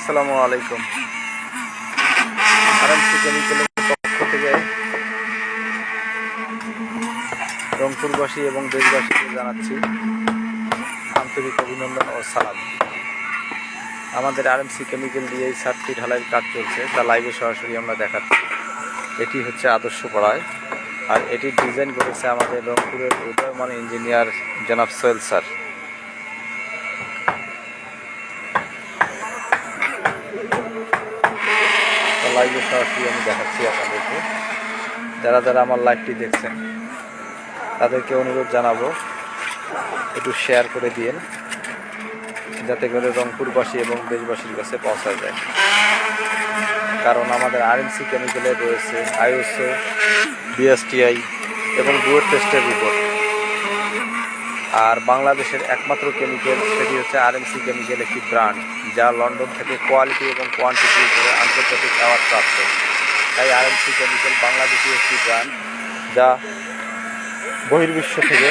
আসসালামু আলাইকুম। আরএমসি কেমিক্যালের পক্ষ থেকে রংপুরবাসী এবং দেশবাসীকে জানাচ্ছি আন্তরিক অভিনন্দন ও সালাম। আমাদের আরএমসি কেমিক্যাল দিয়ে এই ছাদটি ঢালাইয়ের কাজ চলছে, তা লাইভে সরাসরি আমরা দেখাচ্ছি। এটি হচ্ছে আদর্শ পাড়ায়, আর এটি ডিজাইন করেছে আমাদের রংপুরের উদয়মান ইঞ্জিনিয়ার জনাব সোহেল স্যার। লাইভে সরাসরি আমি দেখাচ্ছি আপনাদেরকে। যারা যারা আমার লাইভটি দেখছেন তাদেরকে অনুরোধ জানাবো একটু শেয়ার করে দিন, যাতে করে রংপুরবাসী এবং দেশবাসীর কাছে পৌঁছা যায়। কারণ আমাদের আরএমসি কেমিক্যালে রয়েছে আইএসও, বিএসটিআই এবং ডুয়েট টেস্টের রিপোর্ট। আর বাংলাদেশের একমাত্র কেমিক্যাল সেটি হচ্ছে আরএমসি কেমিক্যাল, একটি ব্র্যান্ড যা লন্ডন থেকে কোয়ালিটি এবং কোয়ান্টিটির উপরে আন্তর্জাতিক অ্যাওয়ার্ড প্রাপ্ত। তাই আরএমসি কেমিক্যাল বাংলাদেশি একটি ব্র্যান্ড যা বহির্বিশ্ব থেকে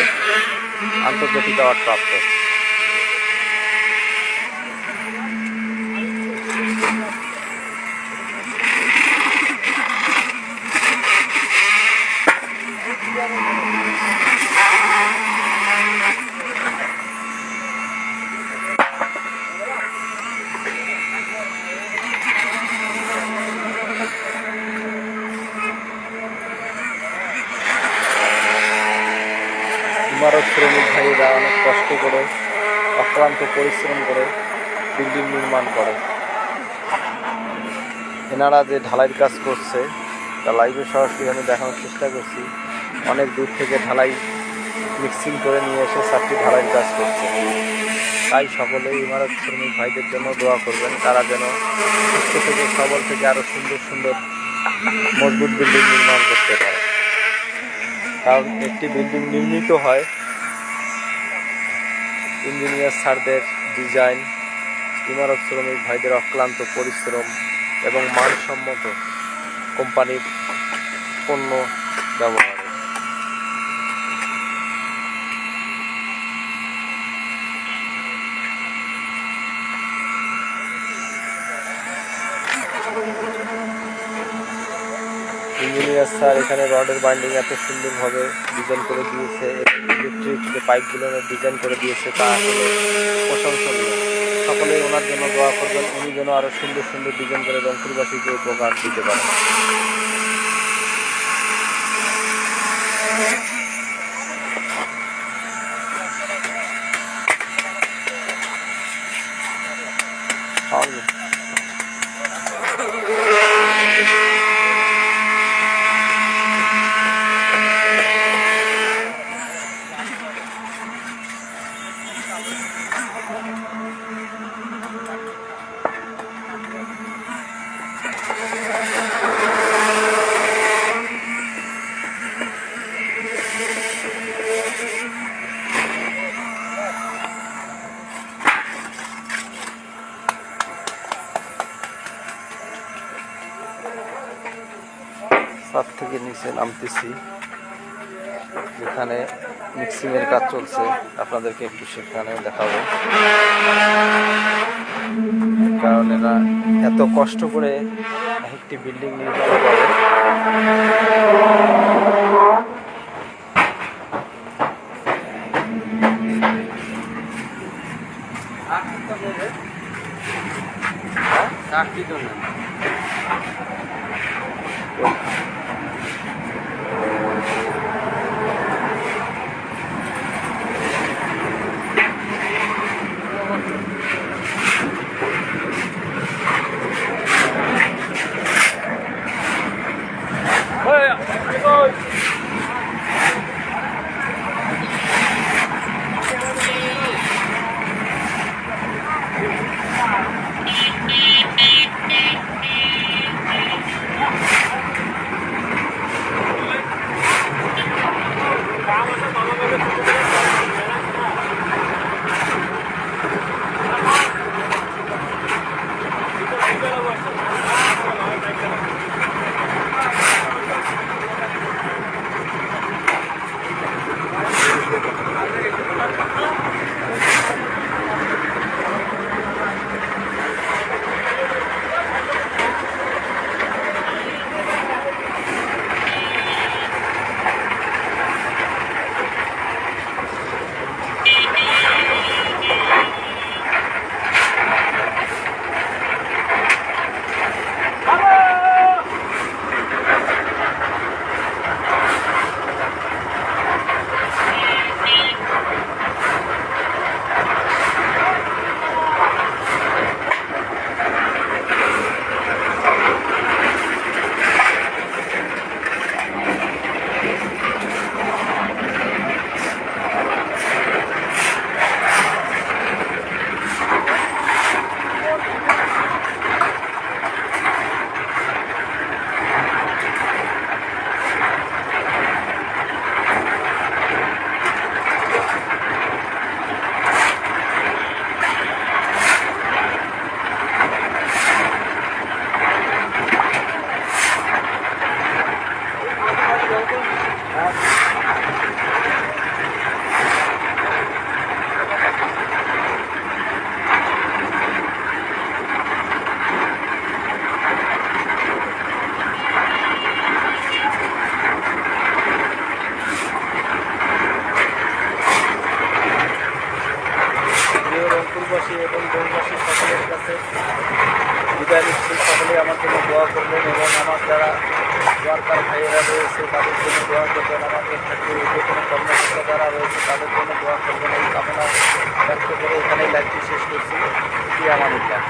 আন্তর্জাতিক অ্যাওয়ার্ড প্রাপ্ত। ইমারত শ্রমিক ভাইয়েরা অনেক কষ্ট করে, অক্লান্ত পরিশ্রম করে বিল্ডিং নির্মাণ করে। এনারা যে ঢালাইয়ের কাজ করছে তা লাইভে সরাসরি আমি দেখানোর চেষ্টা করছি। অনেক দূর থেকে ঢালাই মিক্সিং করে নিয়ে এসে ছাদটি ঢালাইয়ের কাজ করছে। তাই সকলেই ইমারত শ্রমিক ভাইদের জন্য দোয়া করবেন, তারা যেন সুস্থ থেকে সবল থেকে আরও সুন্দর সুন্দর মজবুত বিল্ডিং নির্মাণ করতে পারে। কারণ একটি বিল্ডিং নির্মিত হয় ইঞ্জিনিয়ার স্যারদের ডিজাইন, ইমারত শ্রমিক ভাইদের অক্লান্ত পরিশ্রম এবং মানসম্মত কোম্পানির পণ্য ব্যবহারে। ইঞ্জিনিয়ার স্যার এখানে রডের বাইন্ডিং এত সুন্দরভাবে ডিজাইন করে দিয়েছে, ইলেকট্রিক যে পাইপগুলো ডিজাইন করে দিয়েছে, তা আসলে প্রশংসনীয়। সকলেই ওনার জন্য দোয়া করবেন, উনি যেন আরও সুন্দর সুন্দর ডিজাইন করে রংপুরবাসীকে উপকার দিতে পারেন। ছাদ থেকে নিচে নামতেছি, যেখানে মিক্সিংয়ের কাজ চলছে, আপনাদেরকে একটু সেখানে দেখাবো। কারণ এরা এত কষ্ট করে একটি বিল্ডিং নির্মাণ করে। ওয়ার্কার ভাইয়েরা রয়েছে তাদের জন্য দোয়া করবেন, আমাদের ফ্যাক্টরির যে কোনো কর্মকর্তা যারা রয়েছে তাদের জন্য দোয়া করবেন, এই কামনা ব্যক্ত করে এখানেই লাইভটি শেষ করছি। ফি আমানিল্লাহ।